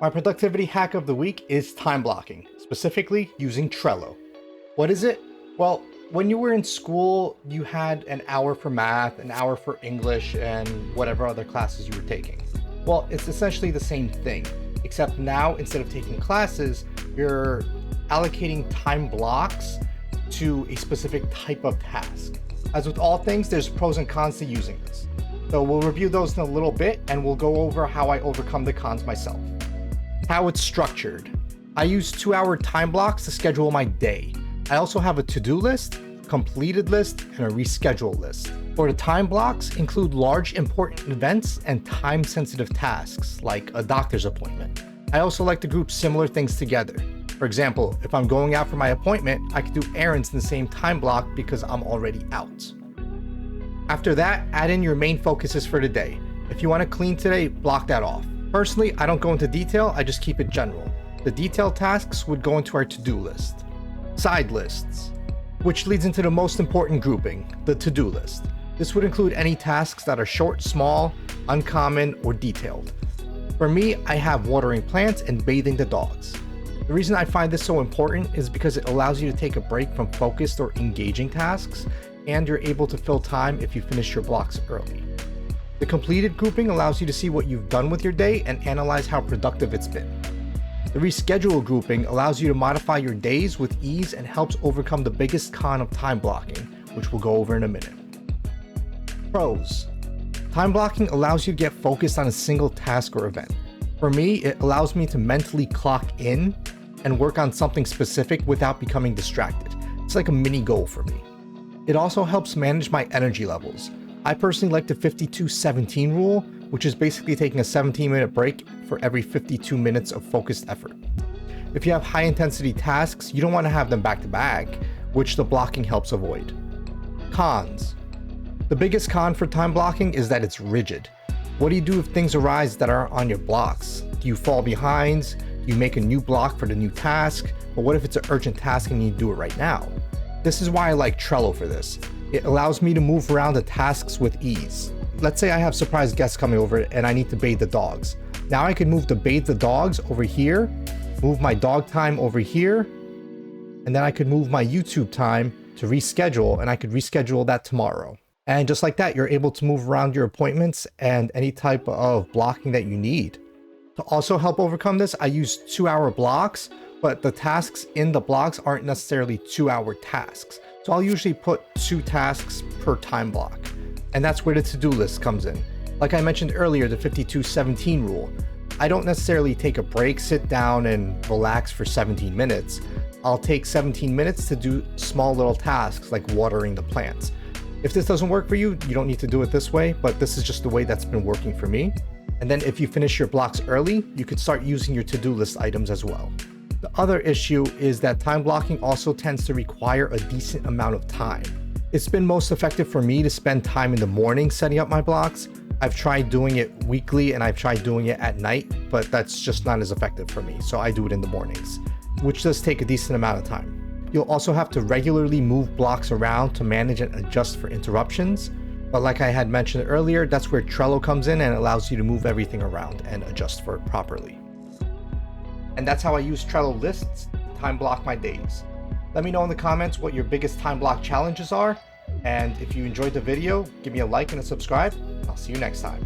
My productivity hack of the week is time blocking, specifically using Trello. What is it? Well, when you were in school, you had an hour for math, an hour for English, and whatever other classes you were taking. Well, it's essentially the same thing, except now instead of taking classes, you're allocating time blocks to a specific type of task. As with all things, there's pros and cons to using this. So we'll review those in a little bit, and we'll go over how I overcome the cons myself. How it's structured. I use 2-hour time blocks to schedule my day. I also have a to-do list, completed list, and a reschedule list. For the time blocks, include large important events and time-sensitive tasks, like a doctor's appointment. I also like to group similar things together. For example, if I'm going out for my appointment, I can do errands in the same time block because I'm already out. After that, add in your main focuses for the day. If you want to clean today, block that off. Personally, I don't go into detail, I just keep it general. The detailed tasks would go into our to-do list. Side lists, which leads into the most important grouping, the to-do list. This would include any tasks that are short, small, uncommon, or detailed. For me, I have watering plants and bathing the dogs. The reason I find this so important is because it allows you to take a break from focused or engaging tasks, and you're able to fill time if you finish your blocks early. The completed grouping allows you to see what you've done with your day and analyze how productive it's been. The reschedule grouping allows you to modify your days with ease and helps overcome the biggest con of time blocking, which we'll go over in a minute. Pros. Time blocking allows you to get focused on a single task or event. For me, it allows me to mentally clock in and work on something specific without becoming distracted. It's like a mini goal for me. It also helps manage my energy levels. I personally like the 52-17 rule, which is basically taking a 17-minute break for every 52 minutes of focused effort. If you have high-intensity tasks, you don't want to have them back-to-back, which the blocking helps avoid. Cons. The biggest con for time blocking is that it's rigid. What do you do if things arise that aren't on your blocks? Do you fall behind? Do you make a new block for the new task? But what if it's an urgent task and you do it right now? This is why I like Trello for this. It allows me to move around the tasks with ease. Let's say I have surprise guests coming over and I need to bathe the dogs. Now I can move to bathe the dogs over here, move my dog time over here, and then I could move my YouTube time to reschedule, and I could reschedule that tomorrow. And just like that, you're able to move around your appointments and any type of blocking that you need. To also help overcome this, I use 2-hour blocks, but the tasks in the blocks aren't necessarily 2-hour tasks. So I'll usually put 2 tasks per time block. And that's where the to-do list comes in. Like I mentioned earlier, the 52-17 rule. I don't necessarily take a break, sit down and relax for 17 minutes. I'll take 17 minutes to do small little tasks like watering the plants. If this doesn't work for you, you don't need to do it this way, but this is just the way that's been working for me. And then if you finish your blocks early, you could start using your to-do list items as well. The other issue is that time blocking also tends to require a decent amount of time. It's been most effective for me to spend time in the morning setting up my blocks. I've tried doing it weekly and I've tried doing it at night, but that's just not as effective for me. So I do it in the mornings, which does take a decent amount of time. You'll also have to regularly move blocks around to manage and adjust for interruptions. But like I had mentioned earlier, that's where Trello comes in and allows you to move everything around and adjust for it properly. And that's how I use Trello lists to time block my days. Let me know in the comments what your biggest time block challenges are. And if you enjoyed the video, give me a like and a subscribe. I'll see you next time.